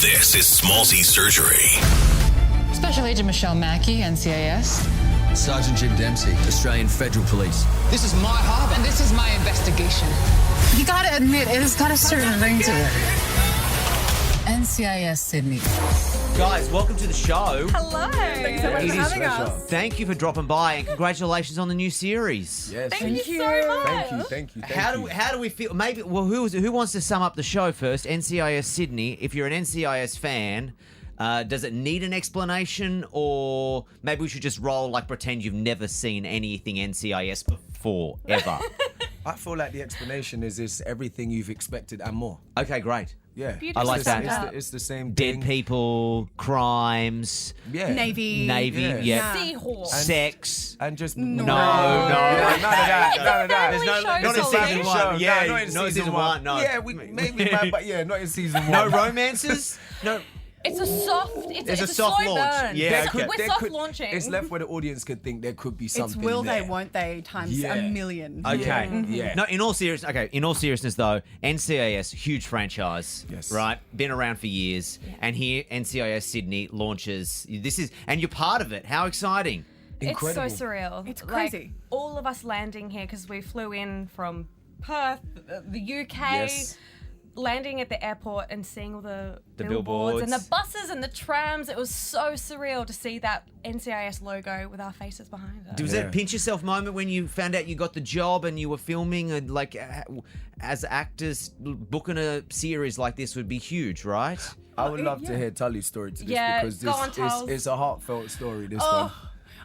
This is Small C Surgery. Special Agent Michelle Mackey, NCIS. Sergeant Jim Dempsey, Australian Federal Police. This is my hub, and this is my investigation. You gotta admit, it has got a certain ring to it. NCIS Sydney. Guys, welcome to the show. Hello. Thanks so much for having us. Thank you for dropping by, and congratulations on the new series. Yes. Thank you so much. Thank you. How do we feel? Maybe who wants to sum up the show first? NCIS Sydney. If you're an NCIS fan, does it need an explanation, or maybe we should just roll like pretend you've never seen anything NCIS before ever? I feel like the explanation is everything you've expected and more. Okay, great. Yeah. I like that. It's the same Dead thing. people, crimes, Yeah. Navy. yeah. Seahorse. Sex. And just No. None of that. There's no- Not in season one. Yeah, not in season one. No. Yeah, maybe, but yeah, not in season one. No romances. No. It's a soft. It's a soft slow launch. burn. Yeah, So okay. we're soft launching. It's left where the audience could think there could be something. It's will there. they, won't they times Yeah. a million. Okay. Yeah. No, in all seriousness though, NCIS, huge franchise. Yes. Right? Been around for years. And here NCIS Sydney launches. And you're part of it. How exciting. Incredible. It's so surreal. It's crazy. Like, all of us landing here because we flew in from Perth, the UK. Yes. Landing at the airport and seeing all the billboards. and the buses and the trams. It was so surreal to see that NCIS logo with our faces behind it. Was Yeah. that a pinch yourself moment when you found out you got the job and you were filming and like as actors booking a series like this would be huge, right? I would love to hear Tully's story to this Yeah, because go on, this Tulls. it's a heartfelt story, this one.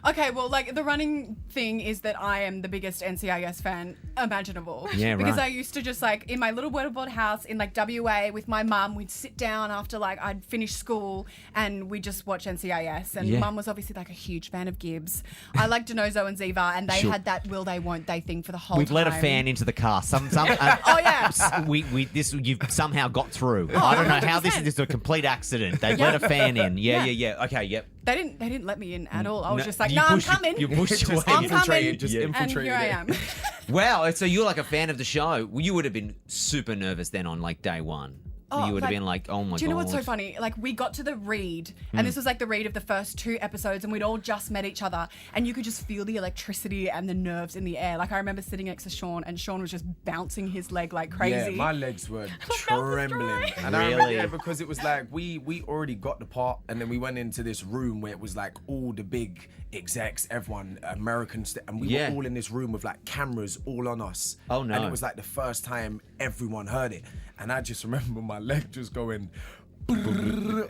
Okay, well, like the running thing is that I am the biggest NCIS fan imaginable. Yeah, Because right. I used to just like in my little weatherboard house in like WA with my mum, we'd sit down after like I'd finished school and we'd just watch NCIS. And Yeah. mum was obviously like a huge fan of Gibbs. I liked Denozo and Ziva, and they Sure. had that will they won't they thing for the whole We've time. let a fan into the car. Oh yeah. You've somehow got through. I don't know how this is a complete accident. They've let a fan in. Yeah. Okay, yep. They didn't let me in at all. I was No, just like, you no, I'm pushed- coming. you pushed Just away. I'm coming. infiltrated, just Yeah. And infiltrated. here I it. am. Wow, so you're like a fan of the show. Well, you would have been super nervous then on like day one. Oh, You would have been like, oh my god. Do you know what's so funny? Like, we got to the read, and this was like the read of the first 2 episodes, and we'd all just met each other, and you could just feel the electricity and the nerves in the air. Like, I remember sitting next to Sean, and Sean was just bouncing his leg like crazy. Yeah, my legs were trembling. And I Really? remember, yeah, because it was like we already got the part, and then we went into this room where it was like all the big execs, everyone, Americans, and we Yeah. were all in this room with like cameras all on us. Oh, no. And it was like the first time everyone heard it, and I just remember my leg just going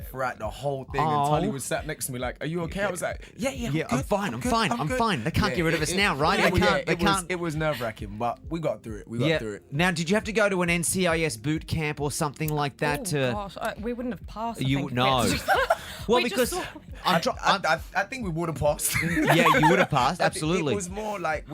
throughout the whole thing. Oh. And Tully was sat next to me like, "Are you okay?" I was like, "Yeah, Yeah, I'm I'm fine. I'm fine. I'm good." fine. They can't Yeah, get rid of us now, right? It, They can't. They it can't. it was nerve-wracking, but we got through it. We got through it. Now, did you have to go to an NCIS boot camp or something like that Oh, to? gosh, we wouldn't have passed. I You think, if no. we had to- Well, We because just- I think we would have passed. yeah, you would have passed. I think Absolutely. It was more like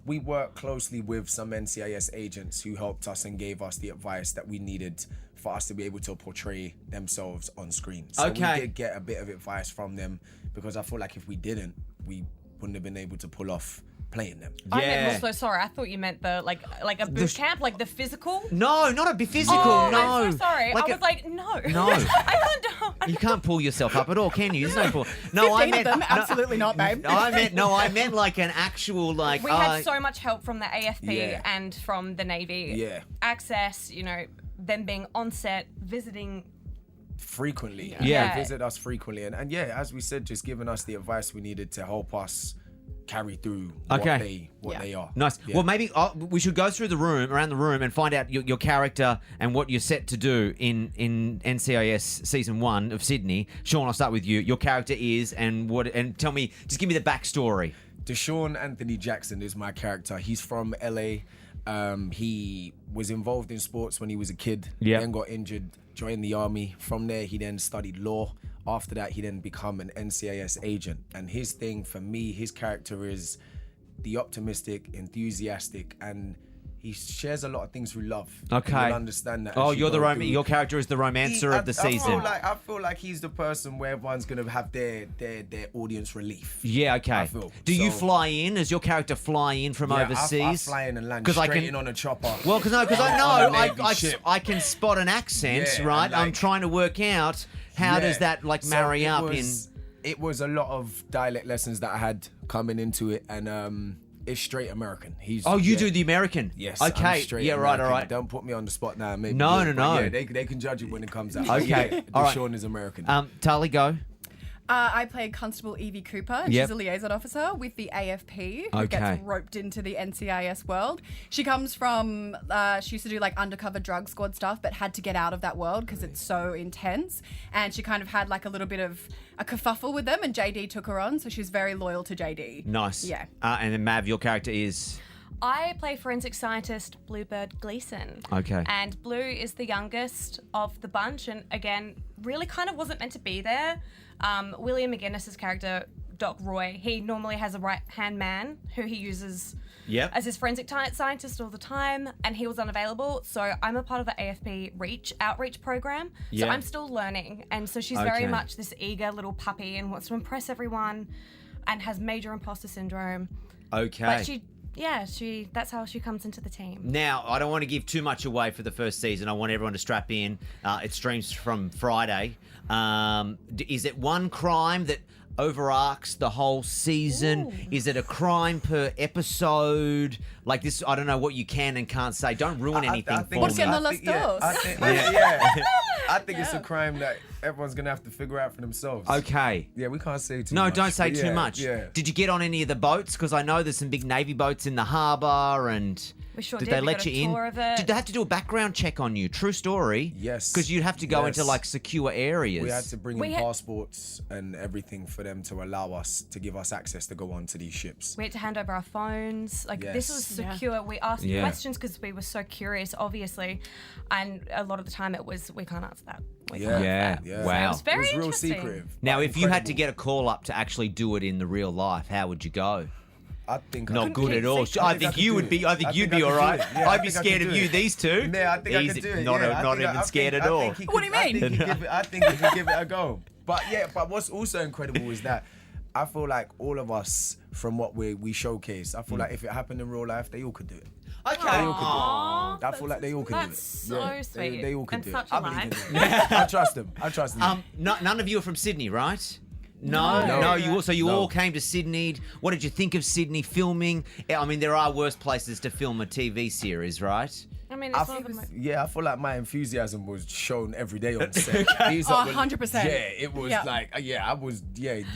we worked closely with some NCIS agents who helped us and gave us the advice that we needed for us to be able to portray themselves on screen. So Okay. we did get a bit of advice from them because I feel like if we didn't, we wouldn't have been able to pull off playing them. I Yeah. meant also sorry. I thought you meant the like a boot camp, like the physical. No, not a physical. Oh, no. I'm so sorry. Like I was like, no. No. I can't do. You can't pull yourself up at all, can you? There's no pull. No, I 15 meant of them, absolutely not, babe. I meant like an actual like. We had so much help from the AFP Yeah. and from the Navy. Yeah. Access, them being on set, visiting. Frequently. Yeah. They visit us frequently. And yeah, as we said, just giving us the advice we needed to help us carry through Okay. what they are. Nice. Yeah. Well, maybe we should go through around the room, and find out your character and what you're set to do in NCIS season 1 of Sydney. Sean, I'll start with you. Your character is and tell me, just give me the backstory. Deshaun Anthony Jackson is my character. He's from LA. He was involved in sports when he was a kid. Yeah. Then got injured, joined the army. From there, he then studied law. After that, he then become an NCIS agent. And his thing for me, his character is the optimistic, enthusiastic, and he shares a lot of things through love. Okay. You'll understand that. Oh, as you you're the go through. your character is the romancer of the season. I feel like he's the person where everyone's gonna have their audience relief. Yeah, okay. I feel. Do you So- fly in? Does your character fly in from overseas? I fly in and land 'Cause I straight can- in on a chopper. Well, because I On know a Navy ship. I can spot an accent, Yeah, right? and I'm like- trying to work out how does that like So marry it up was- It was a lot of dialect lessons that I had coming into it, and it's straight American. He's Oh, you do the American? Yes. Okay. I'm straight Yeah. Right. American. All right. Don't put me on the spot now. Maybe No, do it, no, but no. Yeah, they can judge it when it comes out. Okay, Yeah, all right. Sean is American. Tali, go. I played Constable Evie Cooper, and Yep. she's a liaison officer with the AFP who Okay. gets roped into the NCIS world. She comes from, she used to do like undercover drug squad stuff, but had to get out of that world because it's so intense. And she kind of had like a little bit of a kerfuffle with them, and JD took her on, so she's very loyal to JD. Nice. Yeah. And then Mav, your character is. I play forensic scientist Bluebird Gleason. Okay. And Blue is the youngest of the bunch, and again, really kind of wasn't meant to be there. William McGinnis's character, Doc Roy, he normally has a right-hand man who he uses Yep. as his forensic scientist all the time, and he was unavailable. So I'm a part of the AFP outreach program. Yeah. So I'm still learning, and so she's very Okay. much this eager little puppy and wants to impress everyone, and has major imposter syndrome. Okay. But that's how she comes into the team. Now, I don't want to give too much away for the first season. I want everyone to strap in. It streams from Friday. Is it one crime that overarches the whole season? Ooh. Is it a crime per episode? Like this, I don't know what you can and can't say. Don't ruin anything for What's me. in the Los Dos? I think it's a crime that everyone's gonna have to figure out for themselves. Okay. Yeah, we can't say too No, much. don't say but too yeah, much. Yeah. Did you get on any of the boats? Because I know there's some big Navy boats in the harbour, and We sure did did. they We let got you a in? tour of it. Did they have to do a background check on you? True story. Yes. Because you'd have to go Yes. into like secure areas. We had to bring We in had- passports and everything for them to allow us to give us access to go onto these ships. We had to hand over our phones. Like this Yes. was secure. We asked Yeah. questions because we were so curious, obviously, and a lot of the time it was we can't answer that. We can't answer Yeah. that. Yeah. Wow. So it was very it was real interesting. secretive. Now, but if you had to incredible. get a call up to actually do it in the real life, how would you go? I think I Not could good do at it. all. I think you would be. I think you'd be all right. I'd be scared of you. These two. Yeah, I think I Easy. could do it. Not, yeah, I not think even I scared think- at I all. think he What do you could- I mean? think he could give it a go. But yeah, but what's also incredible is that I feel like all of us, from what we showcase, I feel like if it happened in real life, they all could do it. Okay. They all could do Aw, it. I feel like they all could do it. that's so Yeah, sweet. They all could And do it. such a I believe lie. in them. I trust them. I trust them. None of you are from Sydney, right? No. No. You also No. all came to Sydney. What did you think of Sydney filming? I mean, there are worse places to film a TV series, right? I mean, I it's one of feel, the most. yeah, I feel like my enthusiasm was shown every day on set. These Oh, are- 100%. Yeah, it was Yeah. like,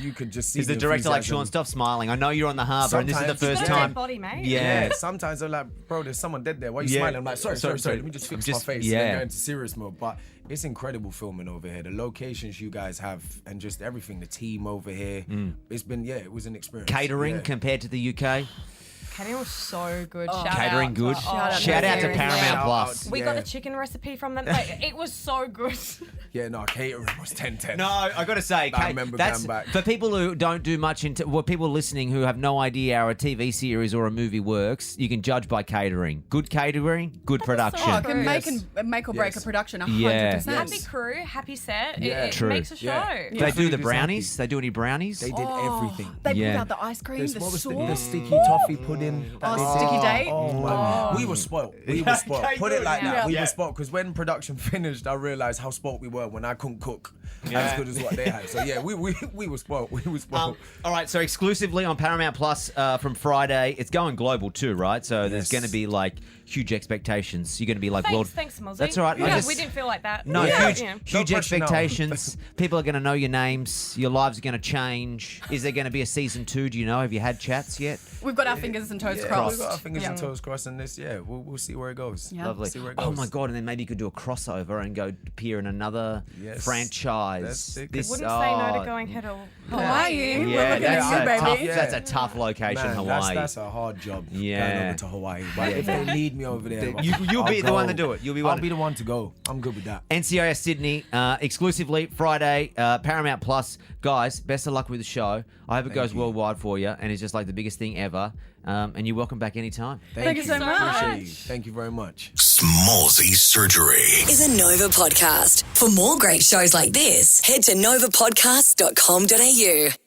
you could just see Is the director like enthusiasm. Sean Stop smiling? I know you're on the harbour, and this is the Sometimes. first He's got a time. dead body, mate. Yeah. Yeah, sometimes they're like, bro, there's someone dead there. Why are you Yeah. smiling? I'm like, sorry, Sorry, let me just fix just- my face. yeah. And then go into serious mode. But it's incredible filming over here. The locations you guys have and just everything, the team over here. It's been, it was an experience. Catering Yeah. compared to the UK. Catering was so good. Shout Catering out good. To, Shout out to seriously. Paramount Shout Plus. out. We got Yeah. the chicken recipe from them. Like, it was so good. Yeah, no, catering was 10-10. No, I got to say, I remember that's going back. for people who don't do much into. Well, people listening who have no idea how a TV series or a movie works, you can judge by catering. Good catering, good production. Oh, it can make, Yes. make or break Yes. a production, Yeah. 100%. Happy crew, happy set. Yeah. It True. makes a show. Yeah. Do they do the Food is brownies? happy. They do any brownies? They did everything. They Yeah. pulled out the ice cream, the What was sauce. the sticky toffee pudding? that Oh, they did? sticky date? Oh, man. We were spoiled. We were spoiled. Okay, Put it good. like that. Yeah. We Yeah. were spoiled because when production finished, I realized how spoiled we were when I couldn't cook as good as what they had. So yeah, we were spoiled. We were spoiled. All right, so exclusively on Paramount Plus from Friday. It's going global too, right? So there's Yes. going to be like huge expectations. You're going to be like Thanks, Mozzie. That's all right. I Yeah, just- we didn't feel like that. No, Yeah. huge, Yeah. huge No pressure now. expectations. People are going to know your names. Your lives are going to change. Is there going to be a season 2? Do you know? Have you had chats yet? We've got our fingers and toes Yeah, crossed. we got our fingers Yeah. and toes crossed in this. Yeah, we'll see where it goes. Yeah. Lovely. See where it Oh goes. my god! And then maybe you could do a crossover and go appear in another Yes. franchise. That's sick. Wouldn't say no to going head or Hawaii. Yeah, We're looking that's, at you, a tough, baby. that's a tough location, Man, Hawaii. That's a hard job. Yeah. Going over to Hawaii. But if they need me over there, You'll be the I'll one go. to do it. You'll be I'll one. be the one to go. I'm good with that. NCIS Sydney, exclusively Friday, Paramount Plus. Guys, best of luck with the show. I hope it goes you. worldwide for you, and it's just like the biggest thing ever. And you're welcome back anytime. Thank you so much. Appreciate you. Thank you very much. Smallsy Surgery is a Nova podcast. For more great shows like this, head to novapodcast.com.au.